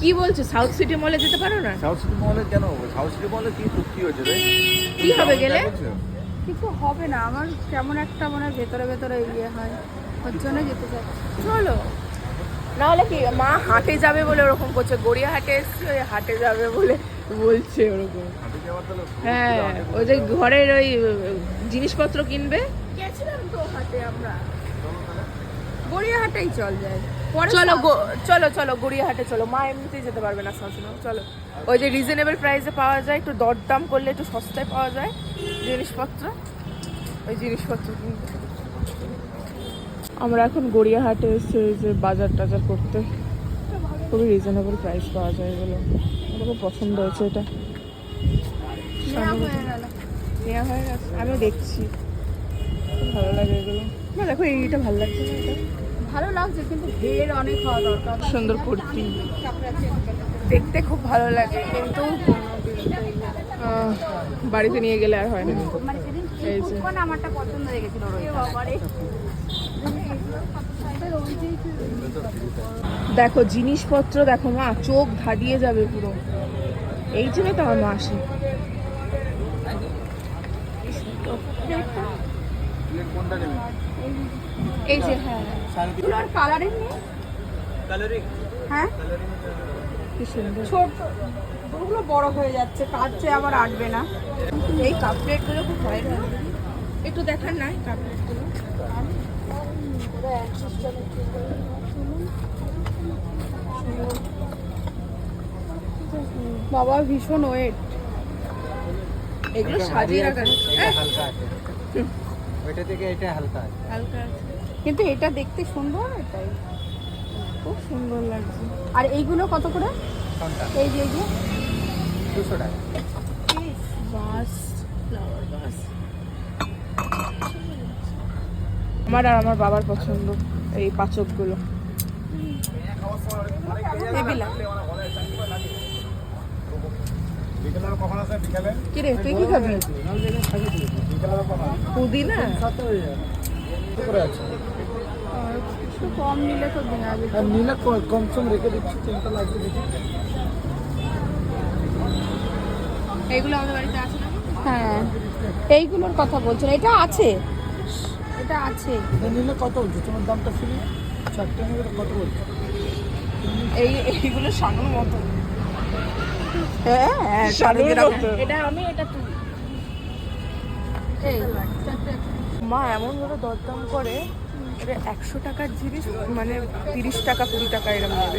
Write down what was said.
কি বলছো, south city মলে যেতে পারো না? সাউথ সিটি মলে কেন? সাউথ সিটি মলে কি চুক্তি হয়েছে রে? কি হবে গেলে? কিছু হবে না, আমার কেমন একটা মনে হয় ভেতরে ভেতরে ইয়ে হয়, ওর জন্য যেতে চাই। চলো, নাহলে কি মা হাটে যাবে বলে ওরকম করছে, গড়িয়াহাটে এসছে ওই হাটে যাবে বলে বলছে ওরকম। হ্যাঁ, ওই যে ঘরের ওই জিনিসপত্র কিনবে। গেছিলাম তো হাটে আমরা, গড়িয়াহাটেই চল যাই। চলো চলো চলো গড়িয়াহাটে চলো, মা এমনিতেই যেতে পারবে না শাশুড়ি। চলো, ওই যে রিজনেবল প্রাইসে পাওয়া যায়, একটু দরদাম করলে একটু সস্তায় পাওয়া যায় জিনিসপত্র, ওই জিনিসপত্র কিনতে। আমরা এখন গড়িয়াহাটে এসে যে বাজার টাজার করতে, খুবই রিজনেবল প্রাইস পাওয়া যায় বলে আমার খুব পছন্দ হয়েছে এটা। নেওয়া হয়ে গেছে, আমি দেখছি, খুব ভালো লাগে এগুলো। না দেখো এইটা ভালো লাগছে না, এটা ভালো লাগছে কিন্তু ভিড় অনেক হওয়া দরকার। সুন্দর কুর্তি, দেখতে খুব ভালো লাগে, কিন্তু বাড়িতে নিয়ে গেলে আর হয় না। মানে সেদিন এই যে আমারটা পছন্দ হয়ে গেছিল, দেখো জিনিসপত্র দেখো মা, চোখ ধাঁধিয়ে যাবে পুরো। এই জন্য তো আমার মা আসে। এই যে হ্যাঁ, কালারিং নেই, হ্যাঁ কি সুন্দর। ছোট ওগুলো বড় হয়ে যাচ্ছে, কাটছে আবার আটবে না। এই কাপ প্লেটগুলো খুব ভয় না, একটু দেখার নাই কাপ প্লেটগুলো। বাবা ভীষণ ওয়েট, এগুলো সাজিয়ে রাখার হালকা আছে, ওইটা থেকে এটা হালকা আছে। হালকা আছে, কিন্তু এটা দেখতে সুন্দর, এটাই খুব সুন্দর লাগছে। আর এইগুলো কত করে? কোনটা? এই যে 200 টাকা। বাস, ফ্লাওয়ার বাস আমার আর আমার বাবার পছন্দ, এই পাচকগুলো হেভি লাগে। কি রে, তুই কি খাবি? পুদিনা একটু কম নিলে তো দেওয়া যেত। নীলা কম সম রেখে দিচ্ছি, কোনটা লাগবে দেখি। এইগুলো আমাদের বাড়িতে আছে না? হ্যাঁ, এইগুলোর কথা বলছেন, এটা আছে, এটা আছে। নীলা কত বলছো? তোমার দামটা শুনি, 4টা নিলে কত বলছো? এইগুলো শানুর মতো। হ্যাঁ শানুর মতো। এটা আমি, এটা তুই। এই মা এমন ভাবে দরদাম করে, এটা 100 টাকার জিনিস মানে 30 টাকা 20 টাকা এরকম নেবে।